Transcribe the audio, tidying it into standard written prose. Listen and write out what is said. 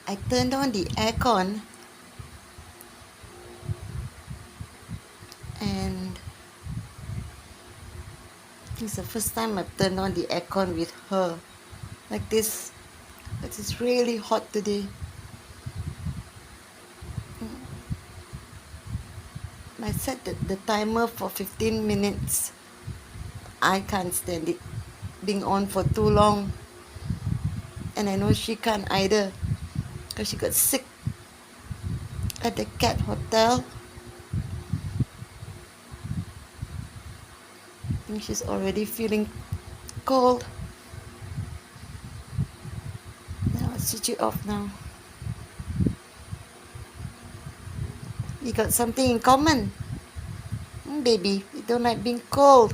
I turned on the aircon and it's the first time I've turned on the aircon with her like this. It is really hot today. I set the timer for 15 minutes. I can't stand it being on for too long. And I know she can't either because she got sick at the cat hotel. I think she's already feeling cold. Now I'll switch it off now. We got something in common. Baby, you don't like being cold.